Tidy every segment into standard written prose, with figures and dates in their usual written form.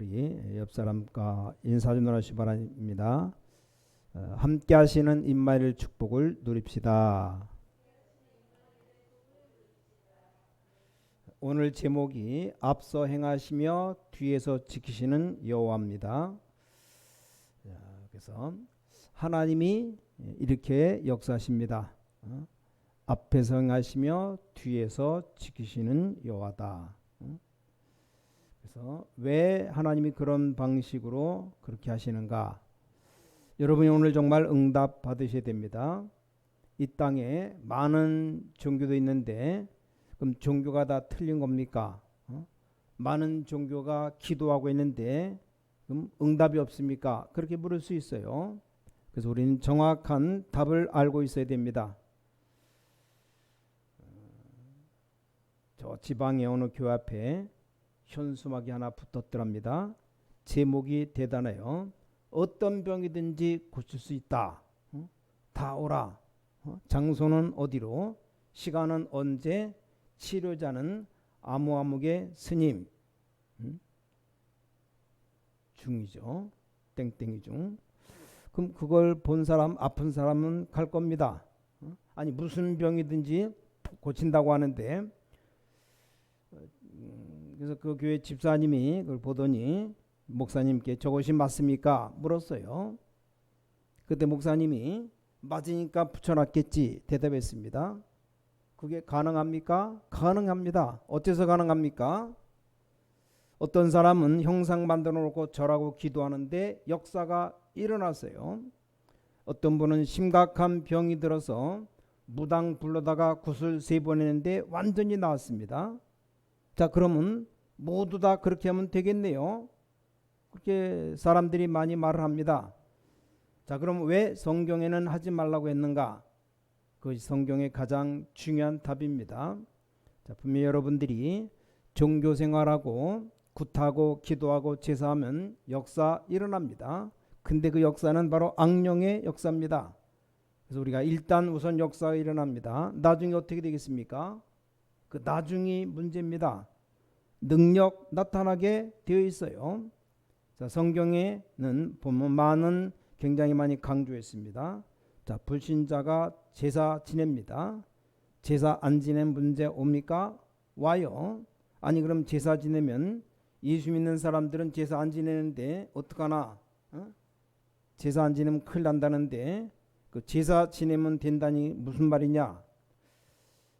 우리 옆 사람과 인사 좀 나누시기 바랍니다. 함께 하시는 임마일 축복을 누립시다. 오늘 제목이 앞서 행하시며 뒤에서 지키시는 여호와입니다. 그래서 하나님이 이렇게 역사하십니다. 앞에서 행하시며 뒤에서 지키시는 여호와다. 그래서 왜 하나님이 그런 방식으로 그렇게 하시는가? 여러분이 오늘 정말 응답 받으셔야 됩니다. 이 땅에 많은 종교도 있는데 그럼 종교가 다 틀린 겁니까? 많은 종교가 기도하고 있는데 그럼 응답이 없습니까? 그렇게 물을 수 있어요. 그래서 우리는 정확한 답을 알고 있어야 됩니다. 저 지방의 어느 교회 앞에 현수막이 하나 붙었더랍니다. 제목이 대단해요. 어떤 병이든지 고칠 수 있다. 다 오라. 장소는 어디로, 시간은 언제, 치료자는 아무아무개 스님. 중이죠. 땡땡이 중. 그럼 그걸 본 사람, 아픈 사람은 갈 겁니다. 아니 무슨 병이든지 고친다고 하는데, 그래서 그 교회 집사님이 그걸 보더니 목사님께 저것이 맞습니까? 물었어요. 그때 목사님이 맞으니까 붙여놨겠지 대답했습니다. 그게 가능합니까? 가능합니다. 어째서 가능합니까? 어떤 사람은 형상 만들어 놓고 절하고 기도하는데 역사가 일어났어요. 어떤 분은 심각한 병이 들어서 무당 불러다가 구슬 3번 했는데 완전히 나았습니다. 자, 그러면 모두 다 그렇게 하면 되겠네요. 그렇게 사람들이 많이 말을 합니다. 자, 그럼 왜 성경에는 하지 말라고 했는가? 그것이 성경의 가장 중요한 답입니다. 자, 분명히 여러분들이 종교 생활하고 굿하고 기도하고 제사하면 역사 일어납니다. 근데 그 역사는 바로 악령의 역사입니다. 그래서 우리가 일단 우선 역사가 일어납니다. 나중에 어떻게 되겠습니까? 그 나중이 문제입니다. 능력 나타나게 되어 있어요. 자, 성경에는 보면 많은 굉장히 많이 강조했습니다. 자, 불신자가 제사 지냅니다. 제사 안 지낸 문제 옵니까? 와요. 아니 그럼 제사 지내면 예수 믿는 사람들은 제사 안 지내는데 어떡하나? 제사 안 지내면 큰일 난다는데 그 제사 지내면 된다니 무슨 말이냐?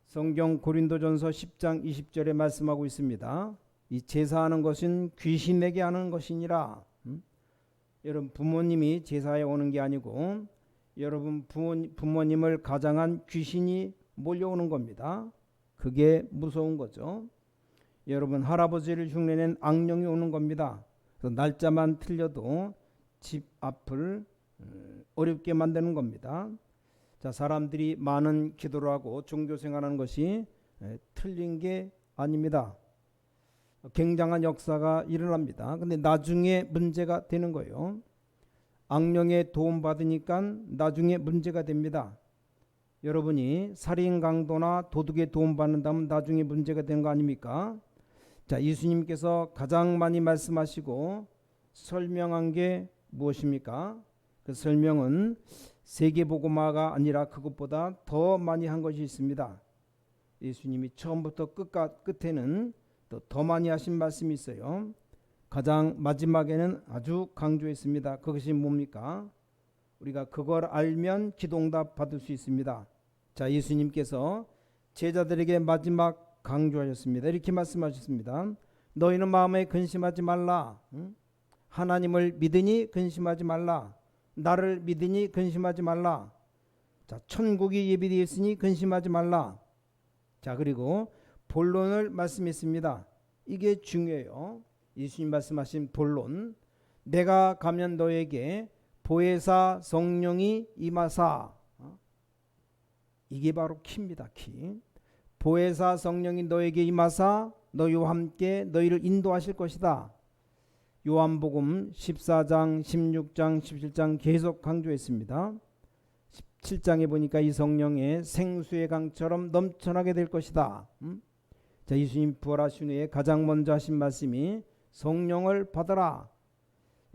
성경 고린도전서 10장 20절에 말씀하고 있습니다. 이 제사하는 것은 귀신에게 하는 것이니라. 여러분 부모님이 제사에 오는 게 아니고 여러분 부모님을 가장한 귀신이 몰려오는 겁니다. 그게 무서운 거죠. 여러분 할아버지를 흉내낸 악령이 오는 겁니다. 그래서 날짜만 틀려도 집 앞을 어렵게 만드는 겁니다. 자, 사람들이 많은 기도를 하고 종교 생활하는 것이 틀린 게 아닙니다. 굉장한 역사가 일어납니다. 근데 나중에 문제가 되는 거예요. 악령의 도움 받으니까 나중에 문제가 됩니다. 여러분이 살인 강도나 도둑의 도움 받는다면 나중에 문제가 되는 거 아닙니까? 자, 예수님께서 가장 많이 말씀하시고 설명한 게 무엇입니까? 그 설명은 세계복음화가 아니라 그것보다 더 많이 한 것이 있습니다. 예수님이 처음부터 끝에는 더 많이 하신 말씀이 있어요. 가장 마지막에는 아주 강조했습니다. 그것이 뭡니까? 우리가 그걸 알면 기도응답 받을 수 있습니다. 자, 예수님께서 제자들에게 마지막 강조하셨습니다. 이렇게 말씀하셨습니다. 너희는 마음에 근심하지 말라. 하나님을 믿으니 근심하지 말라. 나를 믿으니 근심하지 말라. 자, 천국이 예비되어 있으니 근심하지 말라. 자, 그리고 본론을 말씀했습니다. 이게 중요해요. 예수님 말씀하신 본론. 내가 가면 너에게 보혜사 성령이 임하사. 이게 바로 키입니다. 키. 보혜사 성령이 너에게 임하사 너희와 함께 너희를 인도하실 것이다. 요한복음 14장, 16장, 17장 계속 강조했습니다. 17장에 보니까 이 성령의 생수의 강처럼 넘쳐나게 될 것이다. 자, 예수님 부활하신 후에 가장 먼저 하신 말씀이 성령을 받아라.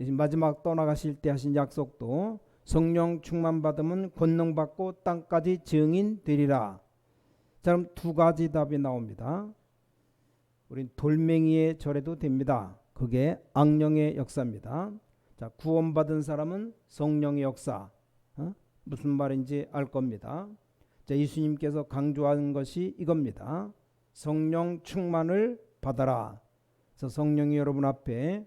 마지막 떠나가실 때 하신 약속도 성령 충만 받으면 권능 받고 땅까지 증인 되리라. 자, 그럼 두 가지 답이 나옵니다. 우린 돌멩이의 절에도 됩니다. 그게 악령의 역사입니다. 자, 구원받은 사람은 성령의 역사. 무슨 말인지 알 겁니다. 자, 예수님께서 강조하는 것이 이겁니다. 성령 충만을 받아라. 그래서 성령이 여러분 앞에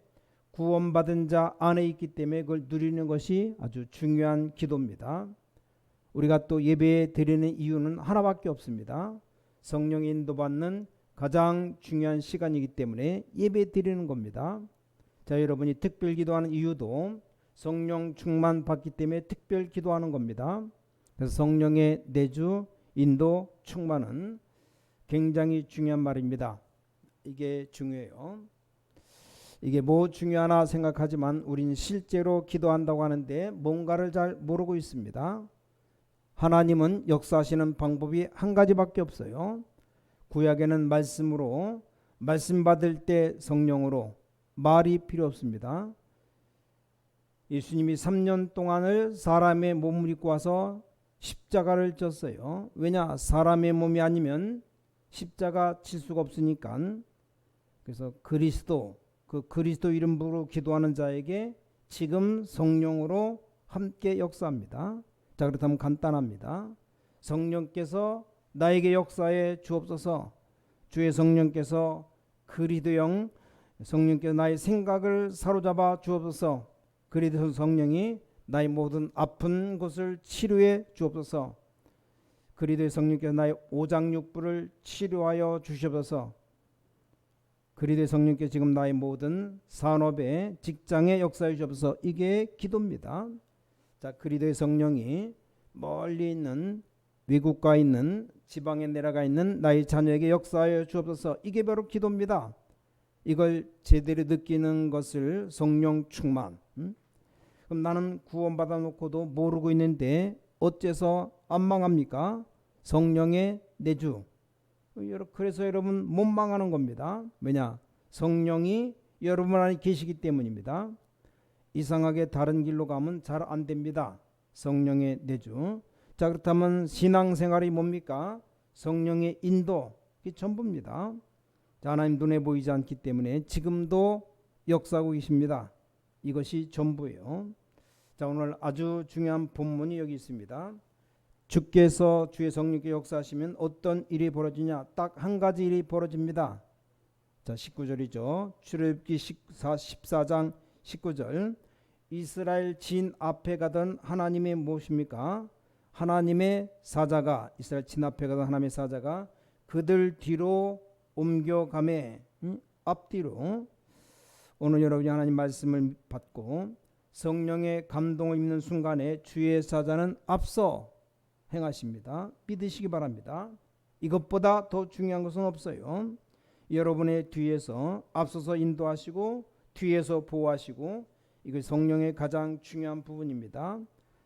구원받은 자 안에 있기 때문에 그걸 누리는 것이 아주 중요한 기도입니다. 우리가 또 예배 드리는 이유는 하나밖에 없습니다. 성령의 인도받는 가장 중요한 시간이기 때문에 예배 드리는 겁니다. 자, 여러분이 특별 기도하는 이유도 성령 충만 받기 때문에 특별 기도하는 겁니다. 그래서 성령의 내주, 인도, 충만은 굉장히 중요한 말입니다. 이게 중요해요. 이게 뭐 중요하나 생각하지만 우리는 실제로 기도한다고 하는데 뭔가를 잘 모르고 있습니다. 하나님은 역사하시는 방법이 한 가지밖에 없어요. 구약에는 말씀으로, 말씀 받을 때 성령으로, 말이 필요 없습니다. 예수님이 3년 동안을 사람의 몸을 입고 와서 십자가를 졌어요. 왜냐? 사람의 몸이 아니면 십자가 칠 수가 없으니까. 그래서 그리스도, 그 그리스도 이름으로 기도하는 자에게 지금 성령으로 함께 역사합니다. 자, 그렇다면 간단합니다. 성령께서 나에게 역사해 주옵소서. 주의 성령께서 그리스도형 성령께서 나의 생각을 사로잡아 주옵소서. 그리스도 성령이 나의 모든 아픈 곳을 치료해 주옵소서. 그리스도의 성령께서 나의 오장육부를 치료하여 주시옵소서. 그리스도의 성령께서 지금 나의 모든 산업에, 직장에 역사해 주옵소서. 이게 기도입니다. 자, 그리스도의 성령이 멀리 있는, 외국가 있는, 지방에 내려가 있는 나의 자녀에게 역사하여 주옵소서. 이게 바로 기도입니다. 이걸 제대로 느끼는 것을 성령 충만. 그럼 나는 구원받아 놓고도 모르고 있는데 어째서 안 망합니까? 성령의 내주. 그래서 여러분 못 망하는 겁니다. 왜냐? 성령이 여러분 안에 계시기 때문입니다. 이상하게 다른 길로 가면 잘 안 됩니다. 성령의 내주. 자, 그렇다면 신앙생활이 뭡니까? 성령의 인도. 이게 전부입니다. 자, 하나님 눈에 보이지 않기 때문에 지금도 역사하고 계십니다. 이것이 전부예요. 자, 오늘 아주 중요한 본문이 여기 있습니다. 주께서 주의 성령께 역사하시면 어떤 일이 벌어지냐? 딱 한 가지 일이 벌어집니다. 자, 19절이죠. 출애굽기 14장 19절. 이스라엘 진 앞에 가던 하나님의 무엇입니까? 하나님의 사자가, 이스라엘 진 앞에 가던 하나님의 사자가 그들 뒤로 옮겨가매. 앞뒤로. 오늘 여러분이 하나님 말씀을 받고 성령의 감동을 입는 순간에 주의 사자는 앞서 행하십니다. 믿으시기 바랍니다. 이것보다 더 중요한 것은 없어요. 여러분의 뒤에서 앞서서 인도하시고 뒤에서 보호하시고, 이거 성령의 가장 중요한 부분입니다.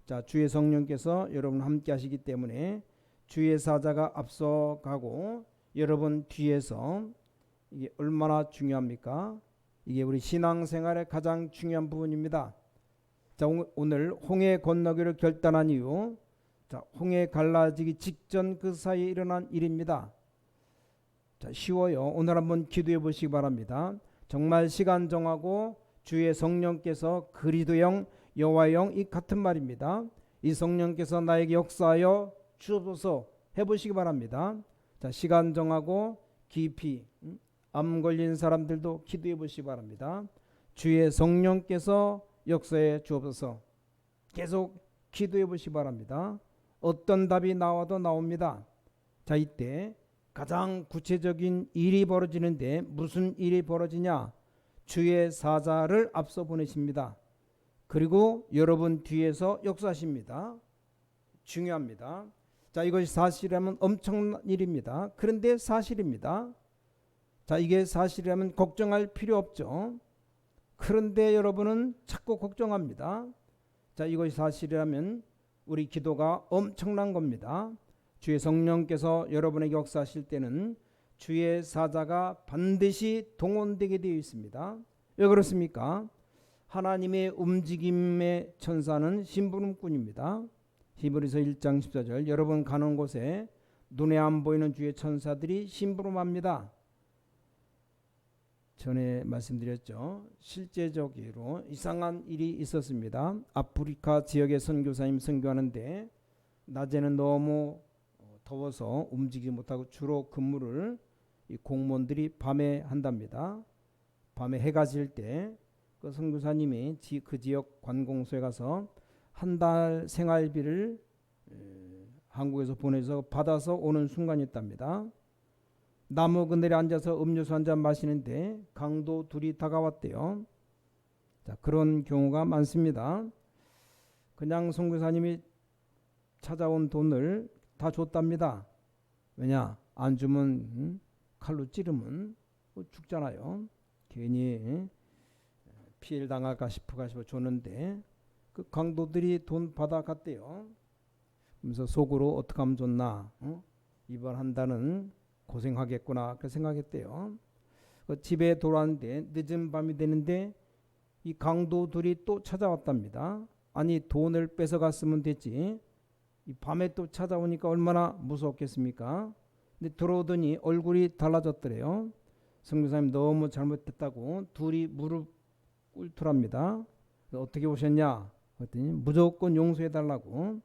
자, 주의 성령께서 여러분 함께 하시기 때문에 주의 사자가 앞서가고 여러분 뒤에서, 이게 얼마나 중요합니까? 이게 우리 신앙생활의 가장 중요한 부분입니다. 자, 오늘 홍해 건너기를 결단한 이유, 자, 홍해 갈라지기 직전 그 사이에 일어난 일입니다. 자, 쉬워요. 오늘 한번 기도해 보시기 바랍니다. 정말 시간 정하고 주의 성령께서 그리스도형 여호와형 이 같은 말입니다. 이 성령께서 나에게 역사하여 주옵소서 해보시기 바랍니다. 자, 시간 정하고 깊이, 암 걸린 사람들도 기도해 보시기 바랍니다. 주의 성령께서 역사해 주옵소서. 계속 기도해 보시기 바랍니다. 어떤 답이 나와도 나옵니다. 자, 이때 가장 구체적인 일이 벌어지는데 무슨 일이 벌어지냐? 주의 사자를 앞서 보내십니다. 그리고 여러분 뒤에서 역사하십니다. 중요합니다. 자, 이것이 사실이라면 엄청난 일입니다. 그런데 사실입니다. 자, 이게 사실이라면 걱정할 필요 없죠. 그런데 여러분은 자꾸 걱정합니다. 자, 이것이 사실이라면 우리 기도가 엄청난 겁니다. 주의 성령께서 여러분에게 역사하실 때는 주의 사자가 반드시 동원되게 되어 있습니다. 왜 그렇습니까? 하나님의 움직임의 천사는 심부름꾼입니다. 히브리서 1장 14절 여러분 가는 곳에 눈에 안 보이는 주의 천사들이 심부름합니다. 전에 말씀드렸죠. 실제적으로 이상한 일이 있었습니다. 아프리카 지역의 선교사님 선교하는데 낮에는 너무 더워서 움직이지 못하고 주로 근무를 이 공무원들이 밤에 한답니다. 밤에 해가 질 때 그 선교사님이 그 지역 관공서에 가서 한 달 생활비를 한국에서 보내서 받아서 오는 순간이었답니다. 나무 그늘에 앉아서 음료수 한 잔 마시는데 강도 둘이 다가왔대요. 자, 그런 경우가 많습니다. 그냥 선교사님이 찾아온 돈을 다 줬답니다. 왜냐? 안 주면 칼로 찌르면 죽잖아요. 괜히 피해를 당할까 싶어 줬는데 그 강도들이 돈 받아갔대요. 그래서 속으로 어떻게 하면 좋나? 이번 한 달은 고생하겠구나 그 생각했대요. 집에 돌아왔는데 늦은 밤이 되는데 이 강도들이 또 찾아왔답니다. 아니 돈을 뺏어갔으면 됐지 이 밤에 또 찾아오니까 얼마나 무섭겠습니까? 근데 들어오더니 얼굴이 달라졌더래요. 선교사님 너무 잘못했다고 둘이 무릎 꿇더랍니다. 어떻게 오셨냐? 그랬더니 무조건 용서해달라고.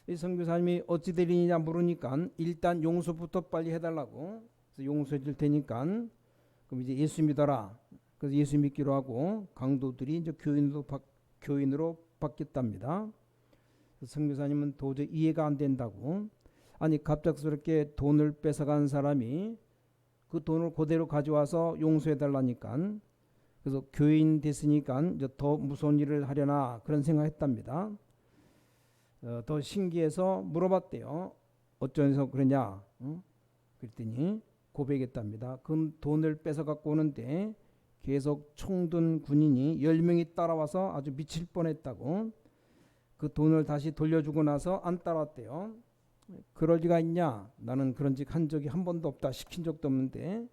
이 선교사님이 어찌 될 일이냐 물으니까 일단 용서부터 빨리 해달라고. 그래서 용서해 줄 테니까 그럼 이제 예수 믿어라. 그래서 예수 믿기로 하고 강도들이 이제 교인으로 바뀌었답니다. 선교사님은 도저히 이해가 안 된다고. 아니 갑작스럽게 돈을 뺏어간 사람이 그 돈을 그대로 가져와서 용서해 달라니까. 그래서 교인 됐으니까 이제 더 무서운 일을 하려나 그런 생각했답니다. 더 신기해서 물어봤대요. 어쩌면서 그러냐? 그랬더니 고백했답니다. 그 돈을 뺏어 갖고 오는데 계속 총든 군인이 10명이 따라와서 아주 미칠 뻔했다고. 그 돈을 다시 돌려주고 나서 안 따라왔대요. 그럴 리가 있냐? 나는 그런 짓 한 적이 한 번도 없다. 시킨 적도 없는데.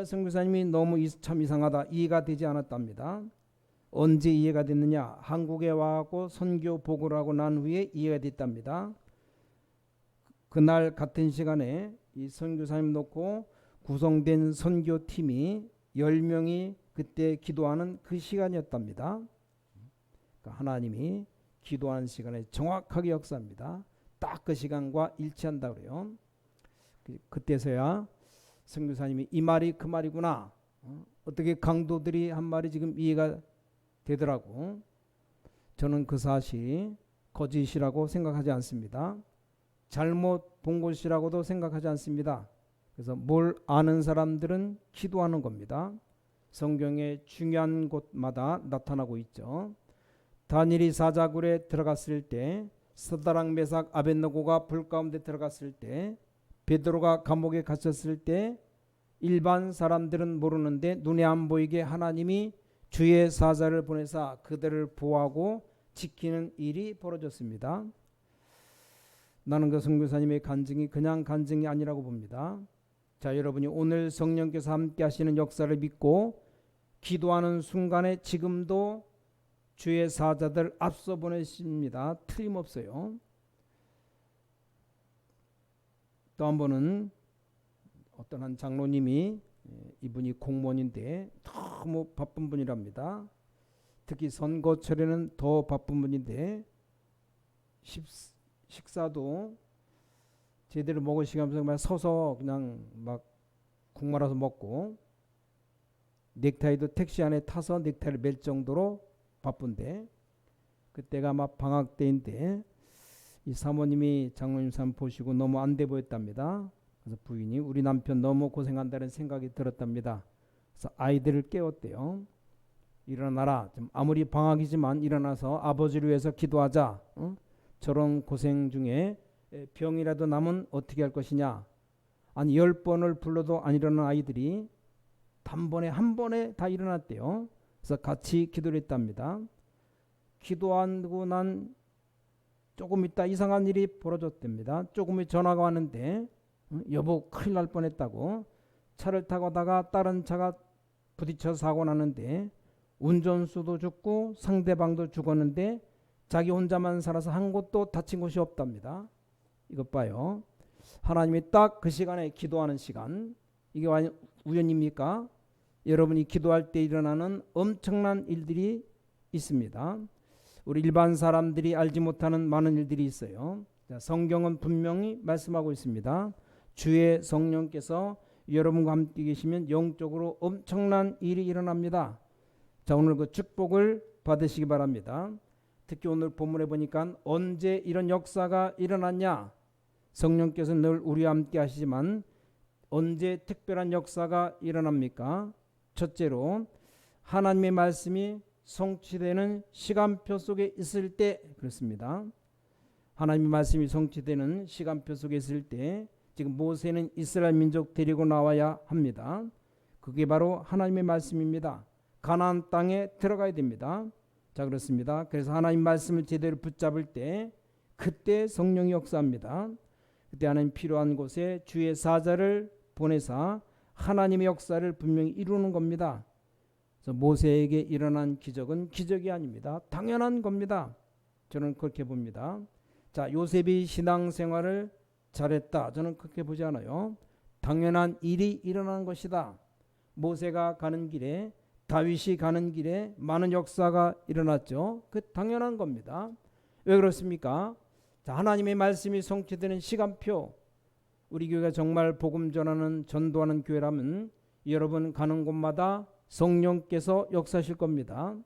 선교사님이 너무 참 이상하다. 이해가 되지 않았답니다. 언제 이해가 됐느냐? 한국에 와서 선교 보고를 하고 난 후에 이해가 됐답니다. 그날 같은 시간에 이 선교사님 놓고 구성된 선교팀이 10명이 그때 기도하는 그 시간이었답니다. 그러니까 하나님이 기도하는 시간에 정확하게 역사합니다. 딱 그 시간과 일치한다 그래요. 그때서야 선교사님이 이 말이 그 말이구나. 어떻게 강도들이 한 말이 지금 이해가 되더라고. 저는 그 사실이 거짓이라고 생각하지 않습니다. 잘못 본 것이라고도 생각하지 않습니다. 그래서 뭘 아는 사람들은 기도하는 겁니다. 성경의 중요한 곳마다 나타나고 있죠. 다니엘이 사자굴에 들어갔을 때, 서다락 메삭 아벳느고가 불 가운데 들어갔을 때, 베드로가 감옥에 갇혔을 때 일반 사람들은 모르는데 눈에 안 보이게 하나님이 주의 사자를 보내사 그들을 보호하고 지키는 일이 벌어졌습니다. 나는 그 선교사님의 간증이 그냥 간증이 아니라고 봅니다. 자, 여러분이 오늘 성령께서 함께 하시는 역사를 믿고 기도하는 순간에 지금도 주의 사자들 앞서 보내십니다. 틀림없어요. 또 한 번은 어떤 한 장로님이 이분이 공무원인데 너무 바쁜 분이랍니다. 특히 선거철에는 더 바쁜 분인데 식사도 제대로 먹을 시간 없어서 서서 그냥 막 국 말아서 먹고 넥타이도 택시 안에 타서 넥타이를 맬 정도로 바쁜데 그때가 막 방학 때인데 이 사모님이 장로님 삶 보시고 너무 안 돼 보였답니다. 그래서 부인이 우리 남편 너무 고생한다는 생각이 들었답니다. 그래서 아이들을 깨웠대요. 일어나라. 좀 아무리 방학이지만 일어나서 아버지를 위해서 기도하자. 저런 고생 중에 병이라도 나면 어떻게 할 것이냐. 아니 10번을 불러도 안 일어나는 아이들이 단번에 한 번에 다 일어났대요. 그래서 같이 기도를 했답니다. 기도하고 난 조금 있다 이상한 일이 벌어졌답니다. 조금 전화가 왔는데 여보 큰일 날 뻔했다고. 차를 타고 가다가 다른 차가 부딪혀 사고 나는데 운전수도 죽고 상대방도 죽었는데 자기 혼자만 살아서 한 곳도 다친 곳이 없답니다. 이것 봐요. 하나님이 딱 그 시간에 기도하는 시간, 이게 우연입니까? 여러분이 기도할 때 일어나는 엄청난 일들이 있습니다. 우리 일반 사람들이 알지 못하는 많은 일들이 있어요. 성경은 분명히 말씀하고 있습니다. 주의 성령께서 여러분과 함께 계시면 영적으로 엄청난 일이 일어납니다. 자, 오늘 그 축복을 받으시기 바랍니다. 특히 오늘 본문에 보니까 언제 이런 역사가 일어났냐? 성령께서 늘 우리와 함께 하시지만 언제 특별한 역사가 일어납니까? 첫째로 하나님의 말씀이 성취되는 시간표 속에 있을 때 그렇습니다. 하나님의 말씀이 성취되는 시간표 속에 있을 때 지금 모세는 이스라엘 민족 데리고 나와야 합니다. 그게 바로 하나님의 말씀입니다. 가나안 땅에 들어가야 됩니다. 자, 그렇습니다. 그래서 하나님 말씀을 제대로 붙잡을 때 그때 성령이 역사합니다. 그때 하나님 필요한 곳에 주의 사자를 보내사 하나님의 역사를 분명히 이루는 겁니다. 그래서 모세에게 일어난 기적은 기적이 아닙니다. 당연한 겁니다. 저는 그렇게 봅니다. 자, 요셉이 신앙생활을 잘했다. 저는 그렇게 보지 않아요. 당연한 일이 일어난 것이다. 모세가 가는 길에, 다윗이 가는 길에 많은 역사가 일어났죠. 그 당연한 겁니다. 왜 그렇습니까? 자, 하나님의 말씀이 성취되는 시간표, 우리 교회가 정말 복음 전하는 전도하는 교회라면 여러분 가는 곳마다 성령께서 역사하실 겁니다.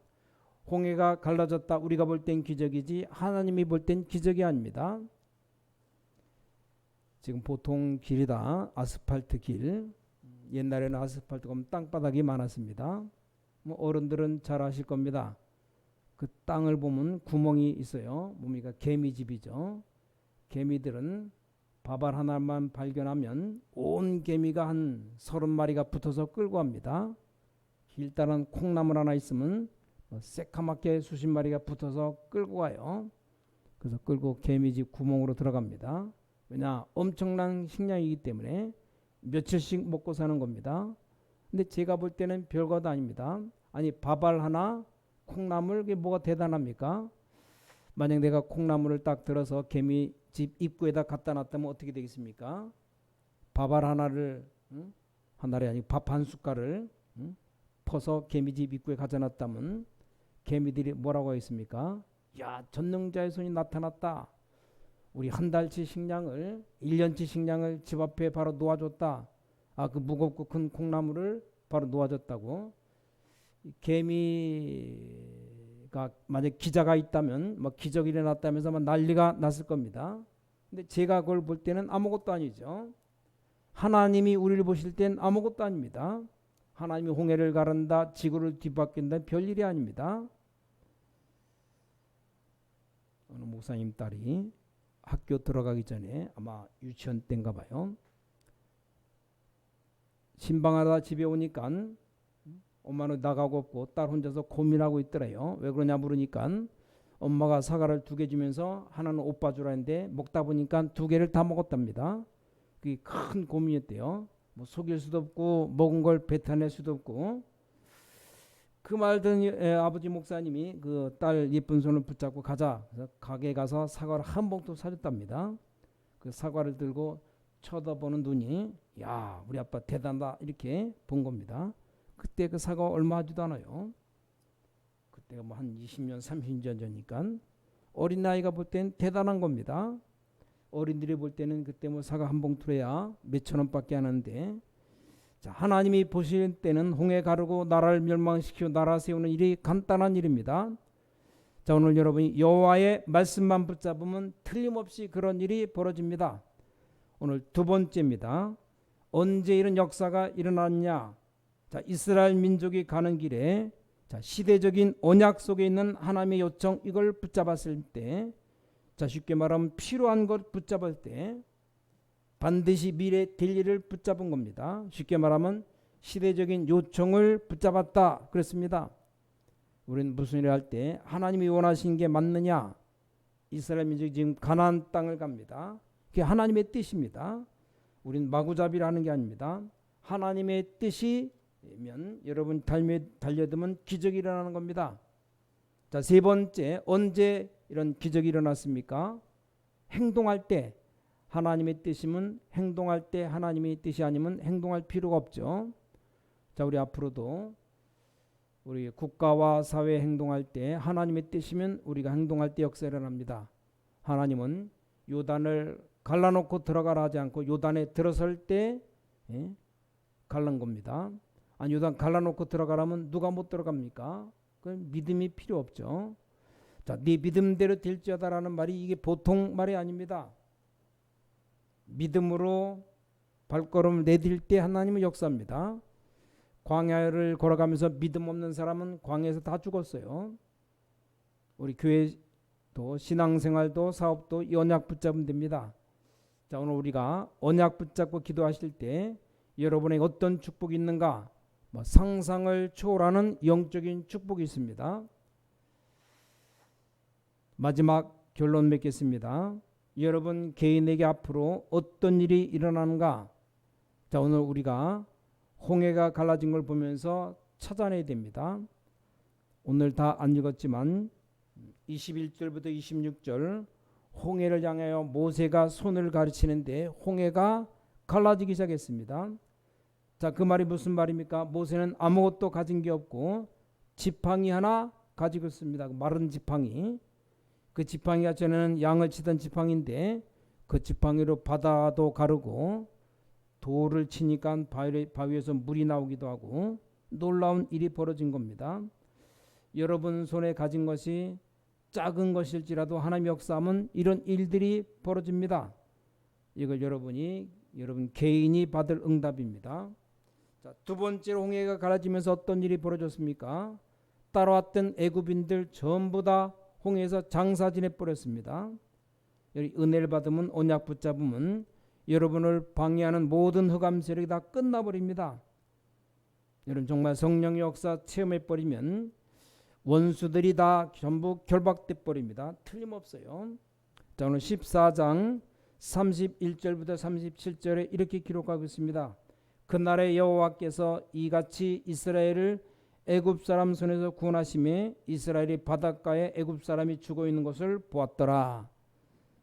홍해가 갈라졌다 우리가 볼 땐 기적이지 하나님이 볼 땐 기적이 아닙니다. 지금 보통 길이다 아스팔트 길, 옛날에는 아스팔트가 땅바닥이 많았습니다. 뭐 어른들은 잘 아실 겁니다. 그 땅을 보면 구멍이 있어요. 뭡니까? 개미집이죠. 개미들은 밥알 하나만 발견하면 온 개미가 한 30마리가 붙어서 끌고 갑니다. 길다란 콩나물 하나 있으면 새카맣게 수십 마리가 붙어서 끌고 가요. 그래서 끌고 개미집 구멍으로 들어갑니다. 왜냐? 엄청난 식량이기 때문에 며칠씩 먹고 사는 겁니다. 근데 제가 볼 때는 별것도 아닙니다. 아니, 밥알 하나 콩나물, 그게 뭐가 대단합니까? 만약 내가 콩나물을 딱 들어서 개미 집 입구에다 갖다 놨다면 어떻게 되겠습니까? 밥알 하나를 하나에 아니고 밥 한 숟갈을 퍼서 개미 집 입구에 가져 놨다면 개미들이 뭐라고 했습니까? 야, 전능자의 손이 나타났다. 우리 한 달치 식량을 1년치 식량을 집 앞에 바로 놓아줬다. 아, 그 무겁고 큰 콩나물을 바로 놓아줬다고. 개미가 만약 기자가 있다면 막 기적이 일어났다면서 막 난리가 났을 겁니다. 근데 제가 그걸 볼 때는 아무것도 아니죠. 하나님이 우리를 보실 땐 아무것도 아닙니다. 하나님이 홍해를 가른다, 지구를 뒤바뀐다, 별일이 아닙니다. 어느 목사님 딸이 학교 들어가기 전에 아마 유치원 때인가 봐요. 신방하다 집에 오니까 엄마는 나가고 없고 딸 혼자서 고민하고 있더래요. 왜 그러냐 물으니까 엄마가 사과를 2개 주면서 하나는 오빠 주라 했는데 먹다 보니까 2개를 다 먹었답니다. 그게 큰 고민이었대요. 뭐 속일 수도 없고 먹은 걸 뱉어낼 수도 없고. 그 말 듣는 아버지 목사님이 그 딸 예쁜 손을 붙잡고 가자. 그래서 가게에 가서 사과를 한 봉투 사줬답니다. 그 사과를 들고 쳐다보는 눈이 야, 우리 아빠 대단하다 이렇게 본 겁니다. 그때 그 사과 얼마 하지도 않아요. 그때가 뭐 한 20년 30년 전이니까 어린 나이가 볼 땐 대단한 겁니다. 어린들이 볼 때는 그때 뭐 사과 한 봉투래야 몇천 원밖에 안 하는데, 자, 하나님이 보실 때는 홍해 가르고 나라를 멸망시키고 나라 세우는 일이 간단한 일입니다. 자, 오늘 여러분이 여호와의 말씀만 붙잡으면 틀림없이 그런 일이 벌어집니다. 오늘 2번째입니다. 언제 이런 역사가 일어났냐? 자, 이스라엘 민족이 가는 길에 자, 시대적인 언약 속에 있는 하나님의 요청, 이걸 붙잡았을 때, 자, 쉽게 말하면 필요한 것 붙잡을 때 반드시 미래 될 일을 붙잡은 겁니다. 쉽게 말하면 시대적인 요청을 붙잡았다 그랬습니다. 우리는 무슨 일을 할 때 하나님이 원하신 게 맞느냐? 이스라엘 민족이 지금 가나안 땅을 갑니다. 그게 하나님의 뜻입니다. 우리는 마구잡이를 하는 게 아닙니다. 하나님의 뜻이 여러분 달려들면 기적이 일어나는 겁니다. 자, 세 번째, 언제 이런 기적이 일어났습니까? 행동할 때. 하나님의 뜻이면 행동할 때, 하나님의 뜻이 아니면 행동할 필요가 없죠. 자, 우리 앞으로도 우리 국가와 사회 행동할 때 하나님의 뜻이면 우리가 행동할 때 역사가 일어납니다. 하나님은 요단을 갈라놓고 들어가라 하지 않고 요단에 들어설 때 갈란 겁니다. 아니, 요단 갈라놓고 들어가라면 누가 못 들어갑니까? 그 믿음이 필요 없죠. 자, 네 믿음대로 될지어다라는 말이 이게 보통 말이 아닙니다. 믿음으로 발걸음을 내딜 때 하나님은 역사합니다. 광야를 걸어가면서 믿음 없는 사람은 광야에서 다 죽었어요. 우리 교회도 신앙생활도 사업도 이 언약 붙잡으면 됩니다. 자, 오늘 우리가 언약 붙잡고 기도하실 때 여러분에게 어떤 축복이 있는가? 상상을 초월하는 영적인 축복이 있습니다. 마지막 결론 맺겠습니다. 여러분 개인에게 앞으로 어떤 일이 일어나는가? 자, 오늘 우리가 홍해가 갈라진 걸 보면서 찾아내야 됩니다. 오늘 다 안 읽었지만 21절부터 26절 홍해를 향하여 모세가 손을 가르치는데 홍해가 갈라지기 시작했습니다. 자, 그 말이 무슨 말입니까? 모세는 아무것도 가진 게 없고 지팡이 하나 가지고 있습니다. 마른 지팡이. 그 지팡이가 전에는 양을 치던 지팡이인데 그 지팡이로 바다도 가르고 돌을 치니까 바위에서 물이 나오기도 하고 놀라운 일이 벌어진 겁니다. 여러분 손에 가진 것이 작은 것일지라도 하나님 역사하면 이런 일들이 벌어집니다. 이걸 여러분 개인이 받을 응답입니다. 자, 두 번째로 홍해가 갈라지면서 어떤 일이 벌어졌습니까? 따라왔던 애굽인들 전부 다 홍해에서 장사 지내버렸습니다. 은혜를 받으면 언약 붙잡으면 여러분을 방해하는 모든 흑암 세력이 다 끝나버립니다. 여러분 정말 성령의 역사 체험해버리면 원수들이 다 전부 결박돼 버립니다. 틀림없어요. 자, 오늘 14장 31절부터 37절에 이렇게 기록하고 있습니다. 그날에 여호와께서 이같이 이스라엘을 애굽 사람 손에서 구원하심에 이스라엘이 바닷가에 애굽 사람이 죽어 있는 것을 보았더라.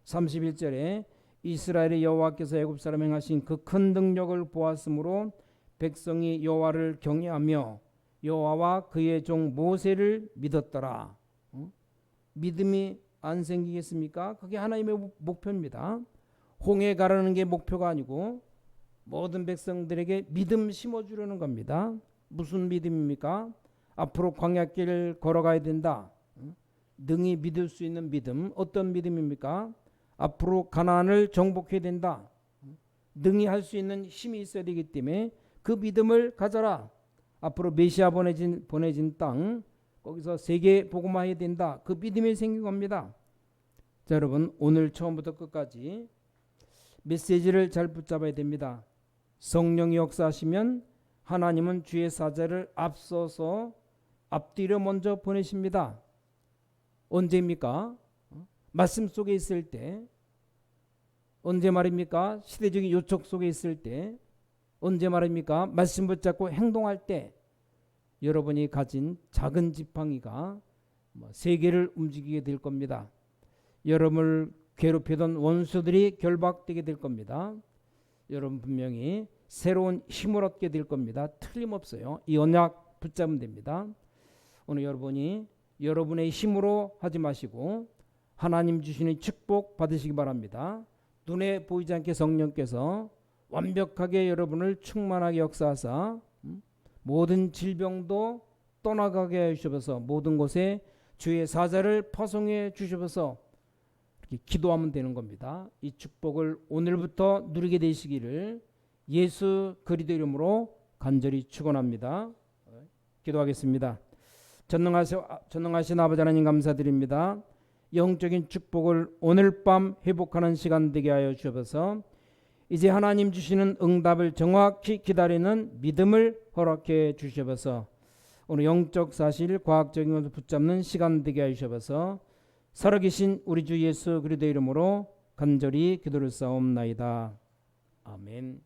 31절에 이스라엘의 여호와께서 애굽 사람에 행하신 그 큰 능력을 보았으므로 백성이 여호와를 경외하며 여호와와 그의 종 모세를 믿었더라. 믿음이 안 생기겠습니까? 그게 하나님의 목표입니다. 홍해 가르는 게 목표가 아니고 모든 백성들에게 믿음 심어주려는 겁니다. 무슨 믿음입니까? 앞으로 광야길을 걸어가야 된다. 능히 믿을 수 있는 믿음. 어떤 믿음입니까? 앞으로 가나안을 정복해야 된다. 능히 할 수 있는 힘이 있어야 되기 때문에 그 믿음을 가져라. 앞으로 메시아 보내진 땅 거기서 세계 복음화해야 된다. 그 믿음이 생긴 겁니다. 자, 여러분 오늘 처음부터 끝까지 메시지를 잘 붙잡아야 됩니다. 성령이 역사하시면 하나님은 주의 사자를 앞서서 앞뒤로 먼저 보내십니다. 언제입니까? 말씀 속에 있을 때. 언제 말입니까? 시대적인 요청 속에 있을 때. 언제 말입니까? 말씀 붙잡고 행동할 때. 여러분이 가진 작은 지팡이가 세계를 움직이게 될 겁니다. 여러분을 괴롭히던 원수들이 결박되게 될 겁니다. 여러분 분명히 새로운 힘을 얻게 될 겁니다. 틀림없어요. 이 언약 붙잡으면 됩니다. 오늘 여러분이 여러분의 힘으로 하지 마시고 하나님 주시는 축복 받으시기 바랍니다. 눈에 보이지 않게 성령께서 완벽하게 여러분을 충만하게 역사하사 모든 질병도 떠나가게 해주셔서 모든 곳에 주의 사자를 파송해 주셔서 이렇게 기도하면 되는 겁니다. 이 축복을 오늘부터 누리게 되시기를 예수 그리스도 이름으로 간절히 축원합니다. 기도하겠습니다. 전능하신 아버지 하나님 감사드립니다. 영적인 축복을 오늘 밤 회복하는 시간 되게 하여 주셔서 이제 하나님 주시는 응답을 정확히 기다리는 믿음을 허락해 주셔서 오늘 영적 사실 과학적인 것을 붙잡는 시간 되게 하여 주셔서 살아계신 우리 주 예수 그리스도 이름으로 간절히 기도를 싸움나이다. 아멘.